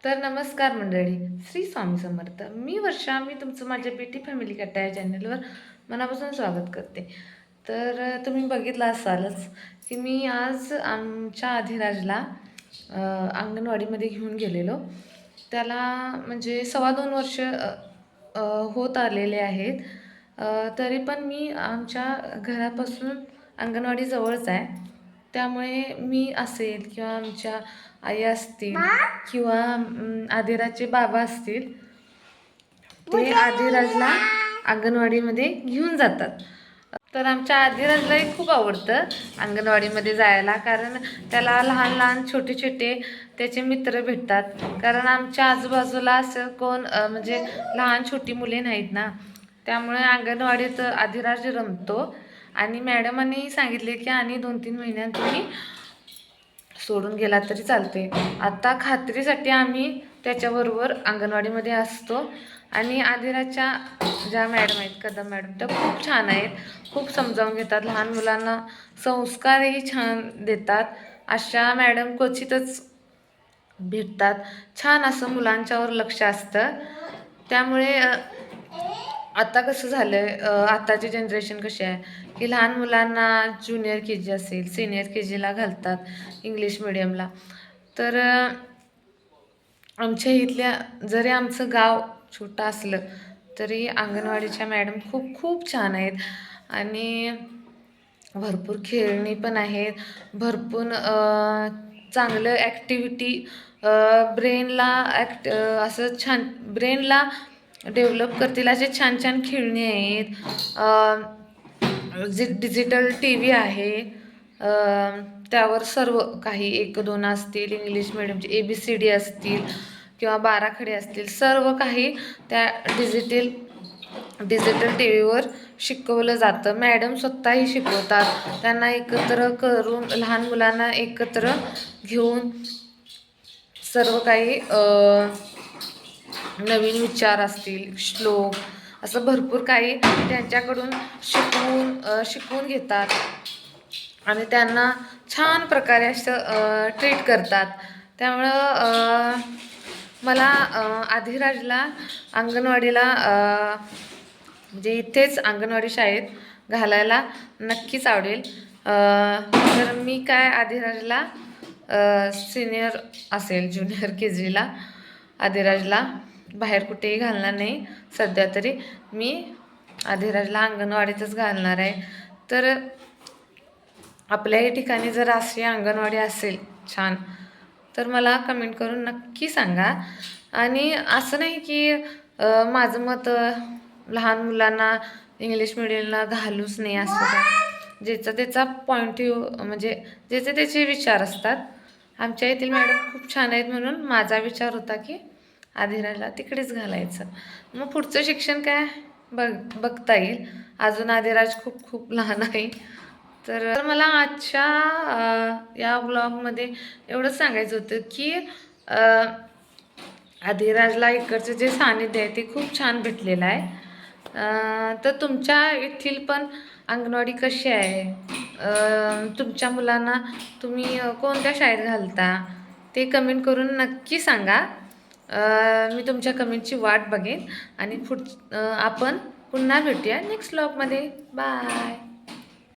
तर नमस्कार मंडळी, श्री स्वामी समर्थ. मी वर्षा, मी तुमचं माझ्या बेटी फॅमिली कट्टा या चॅनलवर मनापासून स्वागत करते. तर तुम्ही बघितलं असालच की मी आज आमच्या आधिराजला अंगणवाडीमध्ये घेऊन गेलेलो. त्याला म्हणजे 2.25 वर्ष होत आलेले आहेत. तरी पण मी आमच्या घरापासून अंगणवाडी जवळच आहे. त्यामुळे मी असेल किंवा आमच्या आई असतील किंवा आदिराजचे बाबा असतील, ते आदिराजला अंगणवाडीमध्ये घेऊन जातात. तर आमच्या आदिराजलाही खूप आवडतं अंगणवाडीमध्ये जायला, कारण त्याला लहान लहान छोटे छोटे त्याचे मित्र भेटतात. कारण आमच्या आजूबाजूला असं कोण म्हणजे लहान छोटी मुले नाहीत ना, त्यामुळे अंगणवाडीत आदिराज रमतो. आणि मॅडमांनी सांगितले की आणि 2-3 महिन्यात तुम्ही सोडून गेला तरी चालते. आता खात्रीसाठी आम्ही त्याच्याबरोबर अंगणवाडीमध्ये असतो. आणि आदिराजच्या ज्या मॅडम आहेत, कदम मॅडम, त्या खूप छान आहेत. खूप समजावून घेतात, लहान मुलांना संस्कारही छान देतात. अशा मॅडम क्वचितच भेटतात. छान असं मुलांच्यावर लक्ष असतं. त्यामुळे आता कसं झालं आहे, आताची जनरेशन कशी आहे की लहान मुलांना ज्युनियर के जी असेल, सिनियर के जीला घालतात इंग्लिश मिडियमला. तर आमच्या इथल्या, जरी आमचं गाव छोटं असलं तरी अंगणवाडीच्या मॅडम खूप खूप छान आहेत. आणि भरपूर खेळणी पण आहेत, भरपूर चांगलं ॲक्टिव्हिटी, ब्रेनला असं छान ब्रेनला डेव्हलप करतील असे छान छान खेळणी आहेत. डिजिटल टी व्ही आहे, त्यावर सर्व काही 1-2 असतील, इंग्लिश मिडियमचे ABCD असतील किंवा 12 खडे असतील, सर्व काही त्या डिजिटल टी व्हीवर शिकवलं जातं. मॅडम स्वतःही शिकवतात. त्यांना एकत्र करून, लहान मुलांना एकत्र घेऊन सर्व काही नवीन विचार असतील, श्लोक, असं भरपूर काही त्यांच्याकडून शिकवून घेतात. आणि त्यांना छान प्रकारे असं ट्रीट करतात. त्यामुळं मला आधिराजला अंगणवाडीला म्हणजे इथेच अंगणवाडी शाळेत घालायला नक्कीच आवडेल. तर मी काय आधिराजला सिनियर असेल, ज्युनियर के जीला आधिराजला बाहेर कुठेही घालणार नाही. सध्या तरी मी आधिराजला अंगणवाडीतच घालणार आहे. तर आपल्याही ठिकाणी जर अशी अंगणवाडी असेल छान, तर मला कमेंट करून नक्की सांगा. आणि असं नाही की माझं मत लहान मुलांना इंग्लिश मिडियमला घालूच नाही असं काय. ज्याचा त्याचा पॉईंट व्ह्यू, म्हणजे ज्याचे त्याचे विचार असतात. आमच्या येथील मॅडम खूप छान आहेत, म्हणून माझा विचार होता की आधिराजला तिकडेच घालायचं. मग पुढचं शिक्षण काय बघता येईल. अजून आधिराज खूप खूप लहान आहे. तर मला आजच्या या ब्लॉगमध्ये एवढंच सांगायचं होतं की आधिराजला इकडचं जे सानिध्य आहे ते खूप छान भेटलेलं आहे. तर तुमच्या येथील पण अंगणवाडी कशी आहे, तुमच्या मुलांना तुम्ही कोणत्या शाळेत घालता, ते कमेंट करून नक्की सांगा. मी तुमच्या कमेंटची वाट बघेन. आणि आपण पुन्हा भेटूया नेक्स्ट ब्लॉगमध्ये. बाय.